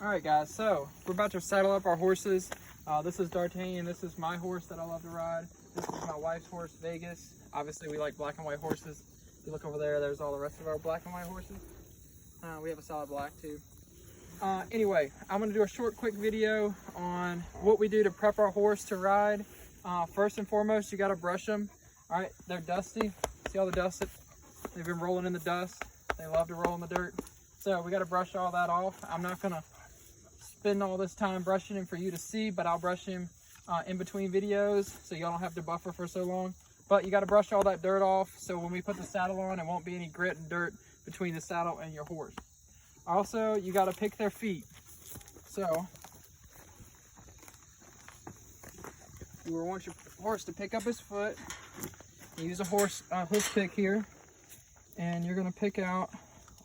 All right, guys, so we're about to saddle up our horses. This is D'Artagnan. This is my horse that I love to ride. This is my wife's horse, Vegas. Obviously, we like black and white horses. If you look over there, there's all the rest of our black and white horses. We have a solid black too. Anyway, I'm gonna do a short, quick video on what we do to prep our horse to ride. First and foremost, you gotta brush them. All right, they're dusty. See all the dust? They've been rolling in the dust. They love to roll in the dirt. So we gotta brush all that off. I'm not gonna spend all this time brushing him for you to see, but I'll brush him in between videos so y'all don't have to buffer for so long. But you got to brush all that dirt off so when we put the saddle on, it won't be any grit and dirt between the saddle and your horse. Also, you got to pick their feet. So you will want your horse to pick up his foot. Use a hoof pick here, and you're going to pick out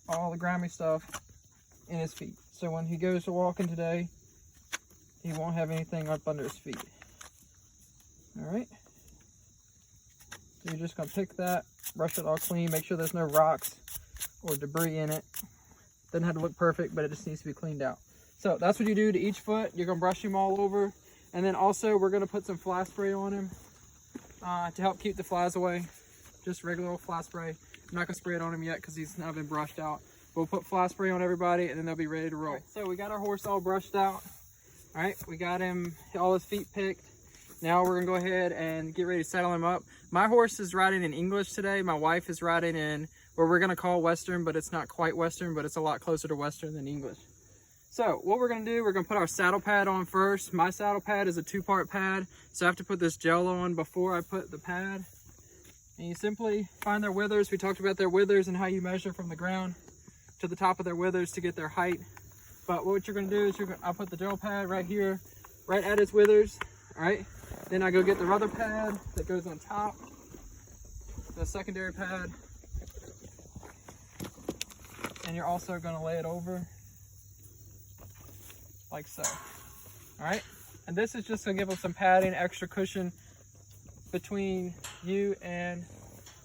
all the grimy stuff in his feet. So when he goes to walking today, he won't have anything up under his feet. All right. So you're just gonna pick that, brush it all clean, make sure there's no rocks or debris in it. Doesn't have to look perfect, but it just needs to be cleaned out. So that's what you do to each foot. You're gonna brush him all over. And then also we're gonna put some fly spray on him to help keep the flies away. Just regular old fly spray. I'm not gonna spray it on him yet because he's not been brushed out. We'll put fly spray on everybody and then they'll be ready to roll. Right, so we got our horse all brushed out. All right, we got him, all his feet picked. Now we're gonna go ahead and get ready to saddle him up. My horse is riding in English today. My wife is riding in what we're gonna call Western, but it's not quite Western, but it's a lot closer to Western than English. So what we're gonna do, we're gonna put our saddle pad on first. My saddle pad is a 2-part pad, so I have to put this gel on before I put the pad. And you simply find their withers. We talked about their withers and how you measure from the ground to the top of their withers to get their height. But what you're gonna do is I'll put the gel pad right here, right at his withers, all right? Then I go get the rubber pad that goes on top, the secondary pad, and you're also gonna lay it over like so, all right? And this is just gonna give them some padding, extra cushion between you and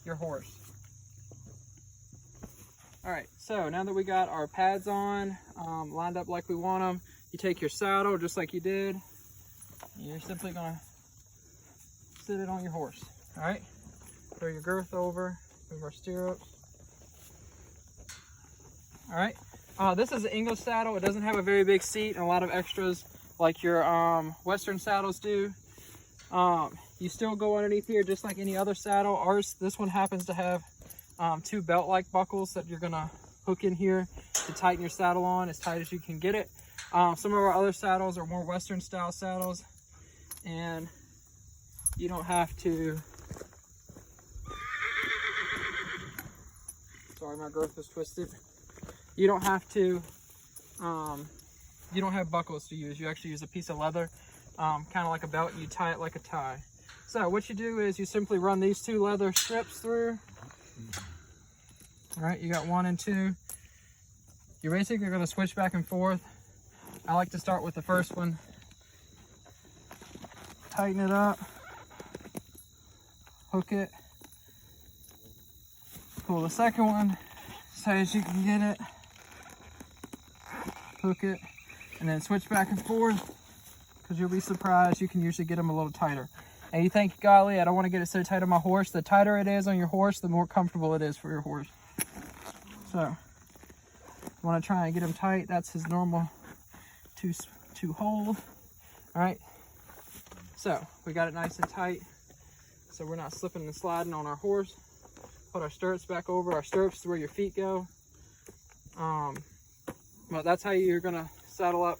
your horse. All right, so now that we got our pads on, lined up like we want them, you take your saddle just like you did, and you're simply gonna sit it on your horse, all right? Throw your girth over, move our stirrups. All right, this is an English saddle. It doesn't have a very big seat and a lot of extras like your Western saddles do. You still go underneath here just like any other saddle. This one happens to have 2 belt-like buckles that you're gonna hook in here to tighten your saddle on as tight as you can get it. Some of our other saddles are more Western style saddles, and you don't have to, sorry, my girth was twisted. You don't have to, you don't have buckles to use. You actually use a piece of leather, kind of like a belt, and you tie it like a tie. So what you do is you simply run these 2 leather strips through. All right, you got 1 and 2. You're basically going to switch back and forth. I like to start with the first one. Tighten it up. Hook it. Pull the second one as tight as you can get it. Hook it. And then switch back and forth, because you'll be surprised. You can usually get them a little tighter. And you think, golly, I don't want to get it so tight on my horse. The tighter it is on your horse, the more comfortable it is for your horse. So, you want to try and get him tight. That's his normal two hold. All right. So, we got it nice and tight, so we're not slipping and sliding on our horse. Put our stirrups back over. Our stirrups is where your feet go. Well, that's how you're going to saddle up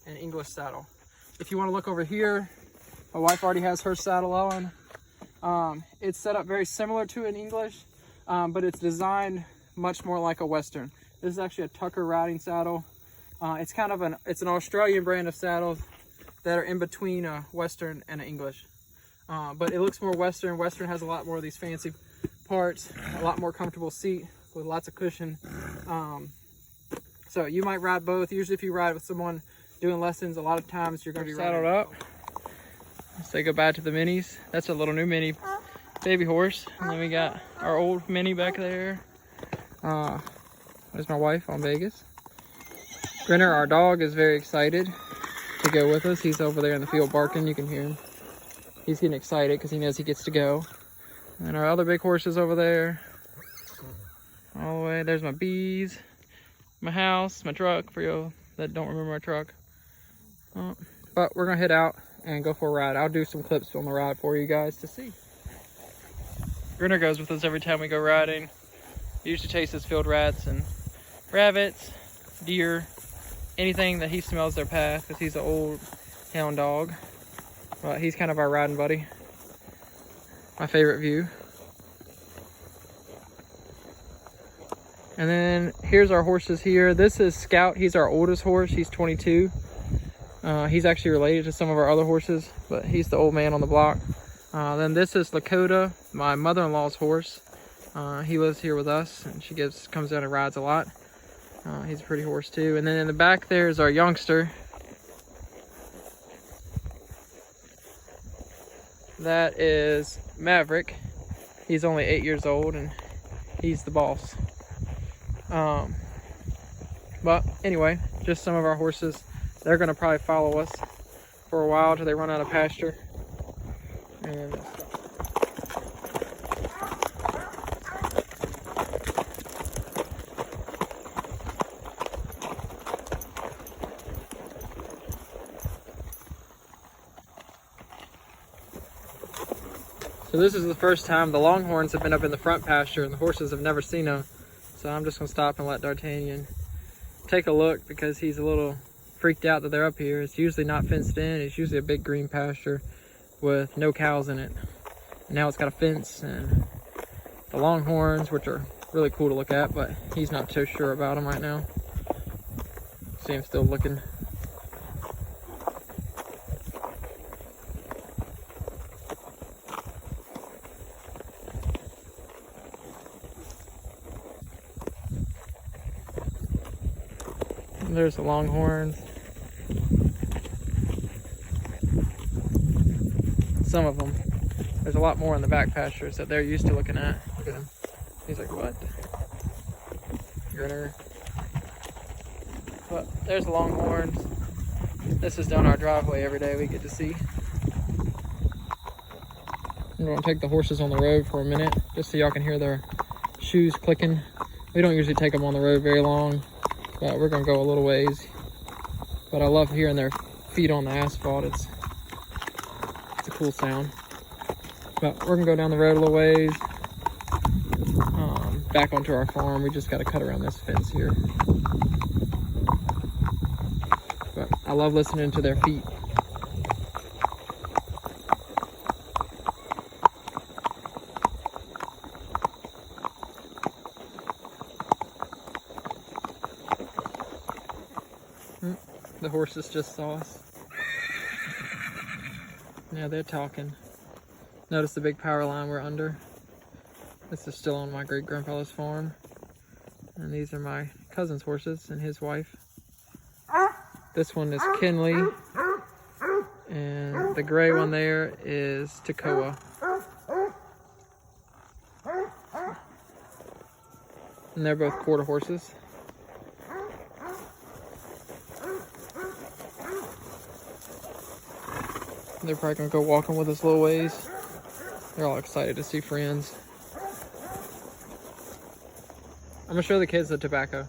an English saddle. If you want to look over here, my wife already has her saddle on. It's set up very similar to an English, but it's designed much more like a Western. This is actually a Tucker riding saddle. It's kind of an Australian brand of saddles that are in between a Western and an English. But it looks more Western. Western has a lot more of these fancy parts, a lot more comfortable seat with lots of cushion. So you might ride both. Usually if you ride with someone doing lessons, a lot of times you're going to be saddled up. Say goodbye to the minis. That's a little new mini baby horse. And then we got our old mini back there. There's my wife on Vegas. Grinner, our dog, is very excited to go with us. He's over there in the field barking. You can hear him. He's getting excited because he knows he gets to go. And our other big horse is over there. All the way. There's my bees, my house, my truck for you that don't remember my truck. But we're going to head out and go for a ride. I'll do some clips on the ride for you guys to see. Grinner goes with us every time we go riding. He usually chases field rats and rabbits, deer, anything that he smells their path, because he's an old hound dog. But he's kind of our riding buddy. My favorite view. And then here's our horses here. This is Scout. He's our oldest horse. He's 22. He's actually related to some of our other horses, but he's the old man on the block. Then this is Lakota, my mother-in-law's horse. He lives here with us, and she comes down and rides a lot. He's a pretty horse too. And then in the back there is our youngster. That is Maverick. He's only 8 years old, and he's the boss. But anyway, just some of our horses. They're going to probably follow us for a while till they run out of pasture. And so this is the first time the Longhorns have been up in the front pasture, and the horses have never seen them. So I'm just going to stop and let D'Artagnan take a look, because he's a little freaked out that they're up here. It's usually not fenced in. It's usually a big green pasture with no cows in it. And now it's got a fence and the Longhorns, which are really cool to look at, but he's not so sure about them right now. See him still looking. There's the Longhorns. Some of them. There's a lot more in the back pastures that they're used to looking at. Look at him. He's like, what? Grinner. But there's the Longhorns. This is down our driveway every day we get to see. I'm going to take the horses on the road for a minute, just so y'all can hear their shoes clicking. We don't usually take them on the road very long, but we're going to go a little ways. But I love hearing their feet on the asphalt. It's a cool sound. But we're going to go down the road a little ways, back onto our farm. We just got to cut around this fence here. But I love listening to their feet. The horses just saw us. Yeah, they're talking. Notice the big power line we're under. This is still on my great-grandfather's farm. And these are my cousin's horses and his wife. This one is Kinley. And the gray one there is Tacoa. And they're both quarter horses. They're probably gonna go walking with us a little ways. They're all excited to see friends. I'm gonna show the kids the tobacco.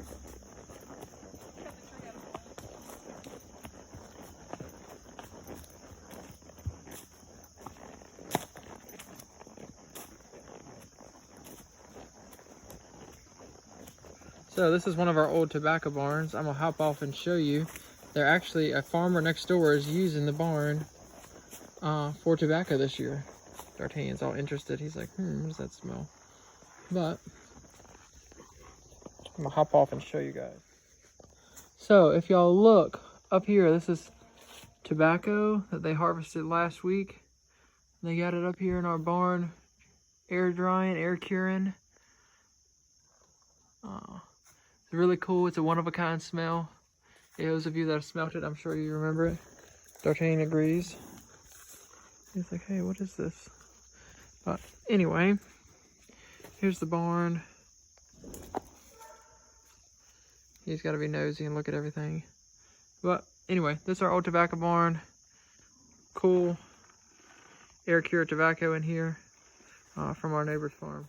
So this is one of our old tobacco barns. I'm gonna hop off and show you. They're actually, a farmer next door is using the barn for tobacco this year. D'Artagnan's all interested. He's like, what does that smell? But I'm gonna hop off and show you guys. So if y'all look up here, this is tobacco that they harvested last week. They got it up here in our barn, air drying, air curing. It's really cool. It's a one-of-a-kind smell. Those of you that have smelt it, I'm sure you remember it. D'Artagnan agrees. He's like, hey, what is this? But anyway, here's the barn. He's got to be nosy and look at everything. But anyway, this is our old tobacco barn. Cool air cured tobacco in here from our neighbor's farm.